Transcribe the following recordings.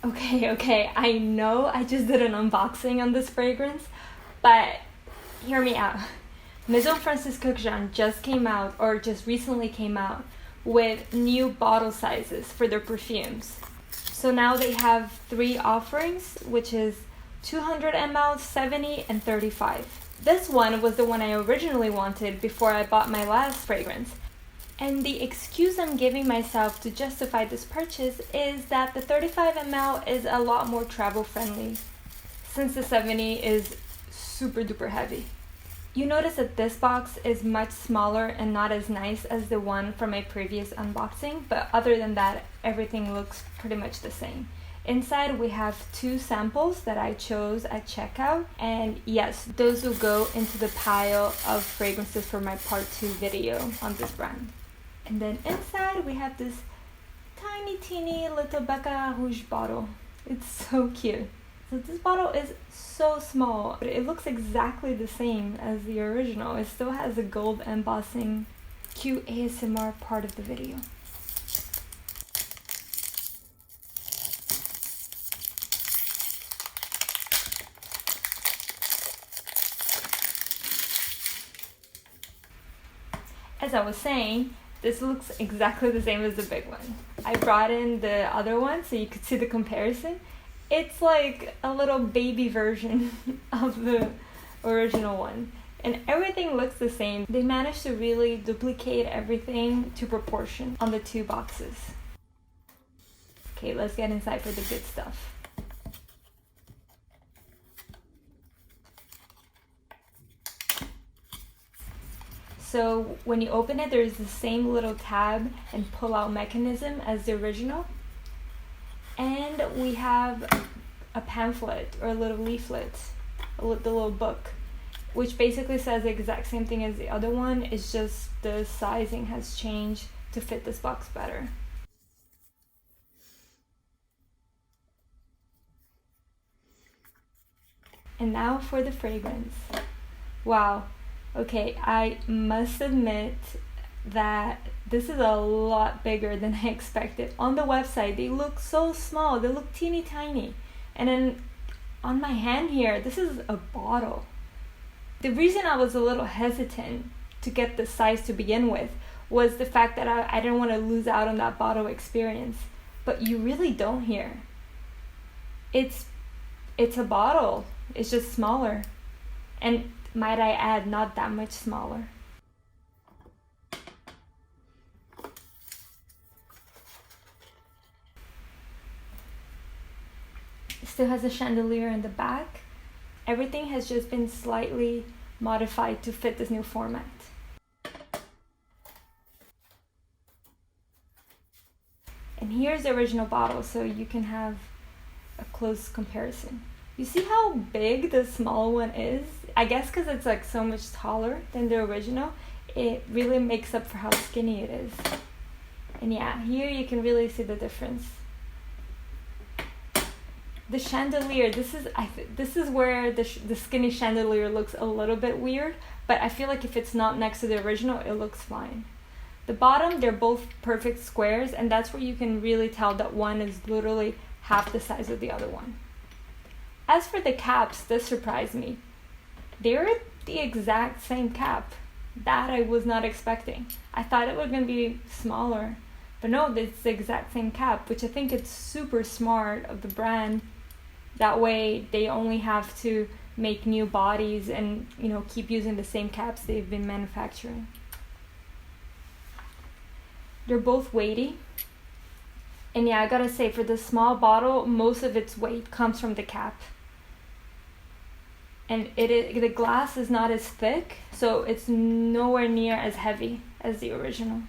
Okay, I know I just did an unboxing on this fragrance, but hear me out. Maison Kurkdjian just recently came out with new bottle sizes for their perfumes. So now they have 3 offerings, which is 200 ml, 70, and 35. This one was the one I originally wanted before I bought my last fragrance. And the excuse I'm giving myself to justify this purchase is that the 35 ml is a lot more travel friendly, since the 70 is super duper heavy. You notice that this box is much smaller and not as nice as the one from my previous unboxing, but other than that, everything looks pretty much the same. Inside we have 2 samples that I chose at checkout, and yes, those will go into the pile of fragrances for my part 2 video on this brand. And then inside we have this tiny teeny little Baccarat Rouge bottle. It's so cute. So this bottle is so small, but it looks exactly the same as the original. It still has the gold embossing. Cute ASMR part of the video. As I was saying, this looks exactly the same as the big one. I brought in the other one so you could see the comparison. It's like a little baby version of the original one. And everything looks the same. They managed to really duplicate everything to proportion on the 2 boxes. Okay, let's get inside for the good stuff. So when you open it, there's the same little tab and pull-out mechanism as the original. And we have a pamphlet or a little leaflet, the little book, which basically says the exact same thing as the other one. It's just the sizing has changed to fit this box better. And now for the fragrance. Wow. Okay, I must admit that this is a lot bigger than I expected. On the website, they look so small. They look teeny tiny. And then on my hand here, this is a bottle. The reason I was a little hesitant to get the size to begin with was the fact that I didn't want to lose out on that bottle experience. But you really don't here. It's a bottle. It's just smaller. And might I add, not that much smaller. It still has a chandelier in the back. Everything has just been slightly modified to fit this new format. And here's the original bottle, so you can have a close comparison. You see how big the small one is? I guess because it's like so much taller than the original, it really makes up for how skinny it is. And yeah, here you can really see the difference. The chandelier, this is where the skinny chandelier looks a little bit weird, but I feel like if it's not next to the original, it looks fine. The bottom, they're both perfect squares, and that's where you can really tell that one is literally half the size of the other one. As for the caps, this surprised me. They're the exact same cap. That I was not expecting. I thought it was going to be smaller, but no, it's the exact same cap, which I think it's super smart of the brand. That way they only have to make new bodies and, keep using the same caps they've been manufacturing. They're both weighty. And yeah, I gotta say, for the small bottle, most of its weight comes from the cap. And the glass is not as thick, so it's nowhere near as heavy as the original.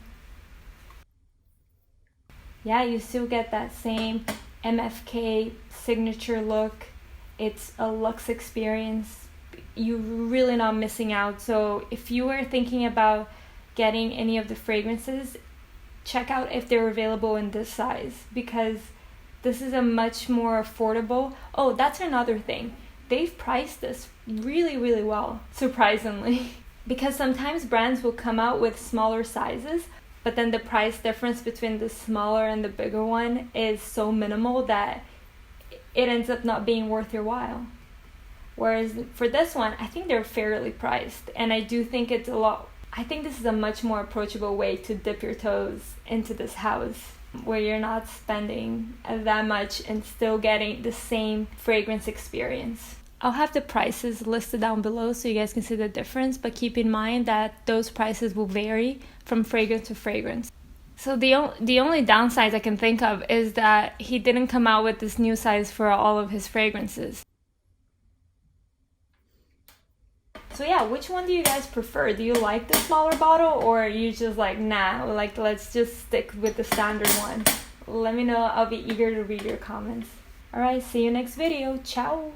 Yeah, you still get that same MFK signature look. It's a luxe experience. You're really not missing out. So if you were thinking about getting any of the fragrances, check out if they're available in this size, because this is a much more affordable. Oh, that's another thing. They've priced this really, really well, surprisingly. Because sometimes brands will come out with smaller sizes, but then the price difference between the smaller and the bigger one is so minimal that it ends up not being worth your while. Whereas for this one, I think they're fairly priced, and I do think it's I think this is a much more approachable way to dip your toes into this house, where you're not spending that much and still getting the same fragrance experience. I'll have the prices listed down below so you guys can see the difference, but keep in mind that those prices will vary from fragrance to fragrance. So the only downside I can think of is that he didn't come out with this new size for all of his fragrances. So yeah, which one do you guys prefer? Do you like the smaller bottle, or are you just like, nah, like let's just stick with the standard one? Let me know. I'll be eager to read your comments. Alright, see you next video. Ciao!